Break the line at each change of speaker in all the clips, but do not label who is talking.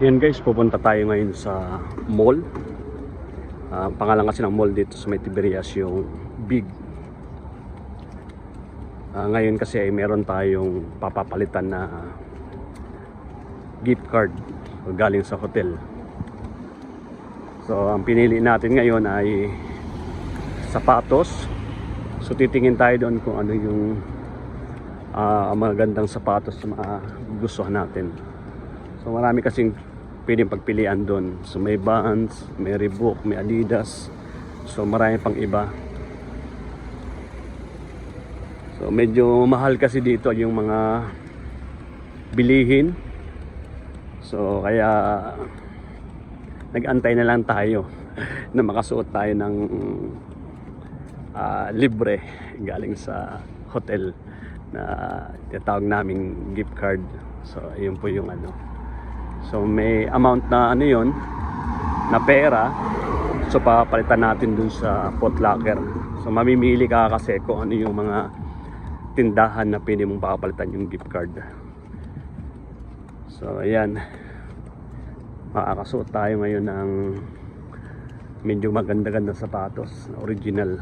Yan guys, pupunta tayo ngayon sa mall. Pangalan kasi ng mall dito sa May Tiberias yung Big. Ngayon kasi ay meron tayong papapalitan na gift card galing sa hotel. So ang pinili natin ngayon ay sapatos. So titingin tayo doon kung ano yung mga gandang sapatos na gustuhan natin. So marami kasing pwedeng pagpilian doon. So may Vans, may Reebok, may Adidas. So marami pang iba. So medyo mahal kasi dito yung mga bilihin. So kaya nag-antay na lang tayo na makasuot tayo ng libre galing sa hotel na tinatawag naming gift card. So ayun po yung ano. So may amount na ano yun, na pera. So papalitan natin dun sa Foot Locker. So mamimili ka kasi kung ano yung mga tindahan na pwede mong papalitan yung gift card. So ayan, makakasuot tayo ngayon ng medyo maganda-ganda sapatos, original.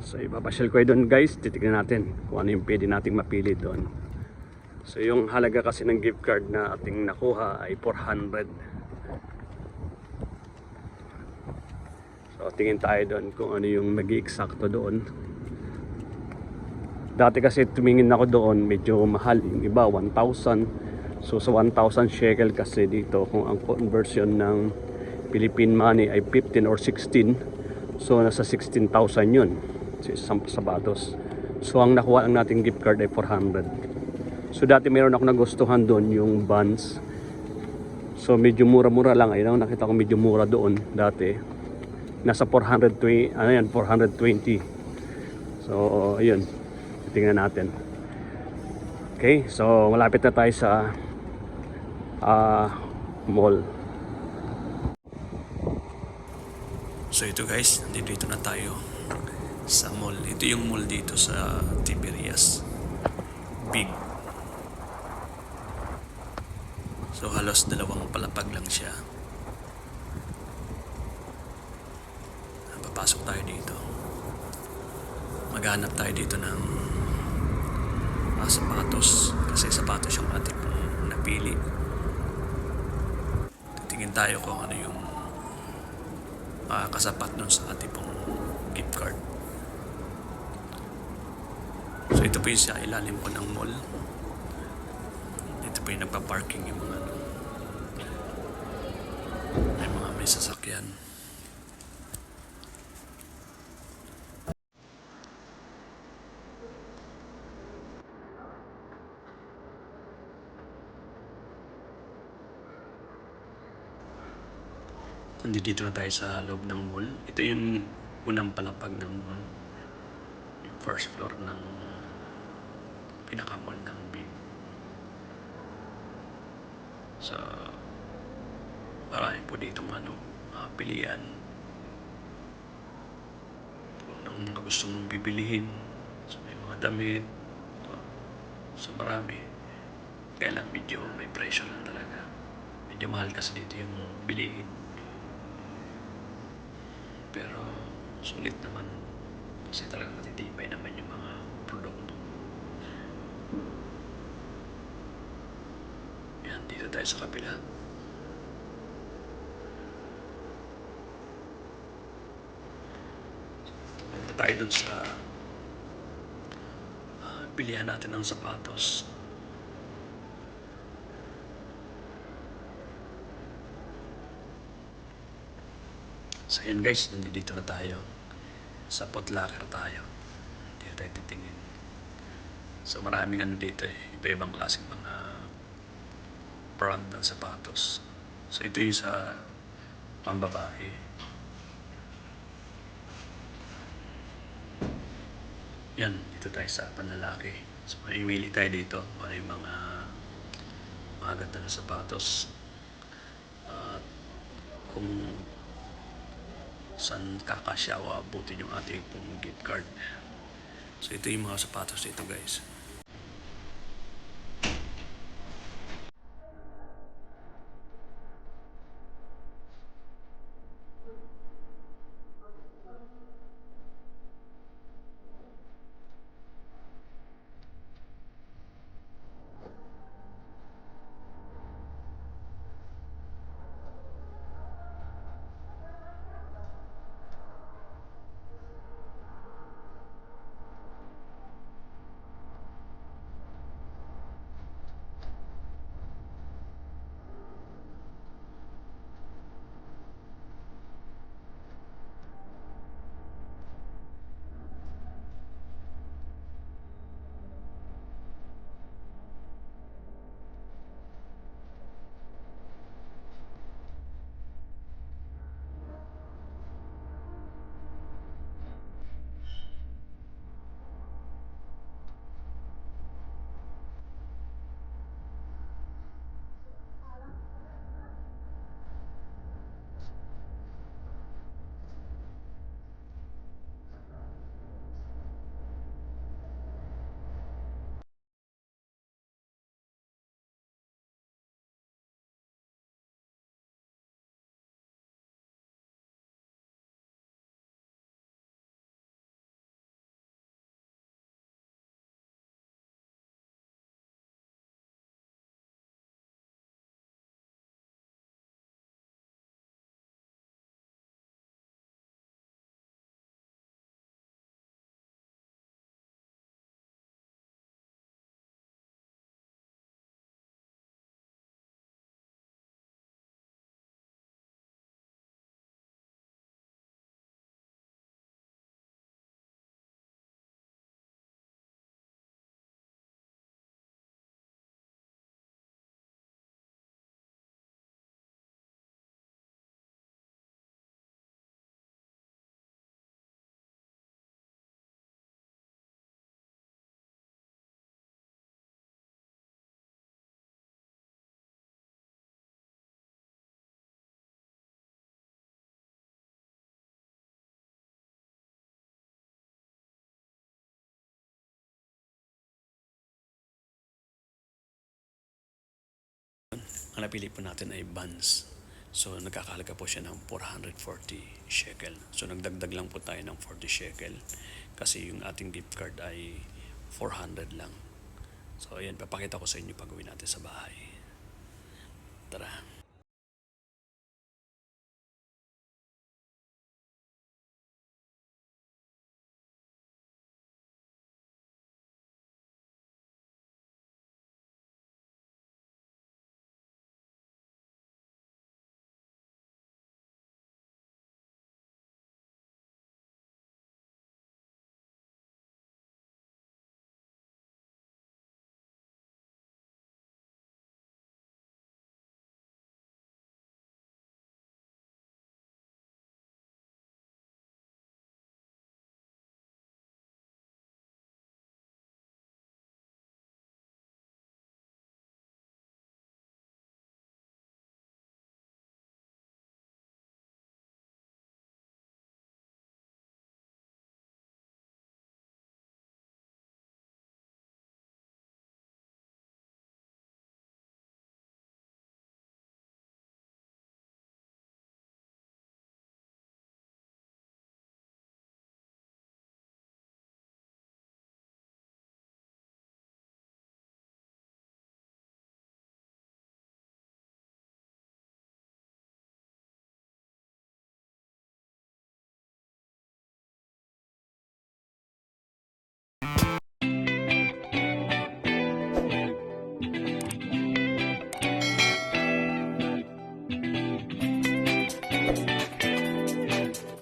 So ipapasyal ko doon guys, titignan natin kung ano yung pwede nating mapili doon. So yung halaga kasi ng gift card na ating nakuha ay 400. So tingin tayo doon kung ano yung nag-iieksakto doon. Dati kasi tumingin ako doon, medyo mahal. Yung iba 1,000. So sa 1,000 shekel kasi dito, kung ang conversion ng Philippine money ay 15 or 16, so nasa 16,000 yun sa isang sapatos. So ang nakuha lang nating gift card ay 400. So dati meron ako nagustuhan doon yung Vans. So medyo mura-mura lang. Ayun, nakita ko medyo mura doon dati. Nasa 420, ano yan, 420. So ayun, tingnan natin. Okay, so malapit na tayo sa mall. So ito guys, dito na tayo sa mall. Ito yung mall dito sa Tiberias. Big. So halos dalawang palapag lang siya. Papasok tayo dito. Maghanap tayo dito ng sapatos. Kasi sapatos yung ating napili. Titingin tayo kung ano yung kasapat dun sa ating pong gift card. So ito po yung sa ilalim po ng mall. Ito po yung nagpa-parking yung mga may sasakyan. Nandito na tayo sa loob ng mall. Ito yung unang palapag ng yung first floor ng pinaka-mall ng Big. So marami po dito pilihan kung mga gusto mong bibilihin. So may mga damit. So marami. Kaya lang medyo may presyo lang talaga. Medyo mahal kasi dito yung bilihin. Pero sulit naman kasi talagang matitibay naman yung mga produkto. Yan, dito tayo sa kabila. Punta tayo dun sa bilihan natin ng sapatos. So yan guys, nandito na tayo. Sa Foot Locker tayo. Dito tayo titingin. So maraming ano dito iba-ibang klaseng mga brand ng sapatos. So ito yung sa pambabae. Yan, dito tayo sa panlalaki. So mamimili tayo dito. Ano yung mga ganda na sapatos. Kung saan kakasya o abutin yung ating pong gift card. So ito yung mga sapatos dito guys. Ang napili po natin ay buns. So nagkakahalaga po siya ng 440 shekel. So nagdagdag lang po tayo ng 40 shekel kasi yung ating gift card ay 400 lang. So ayan, papakita ko sa inyo pag uwi natin sa bahay. Tara.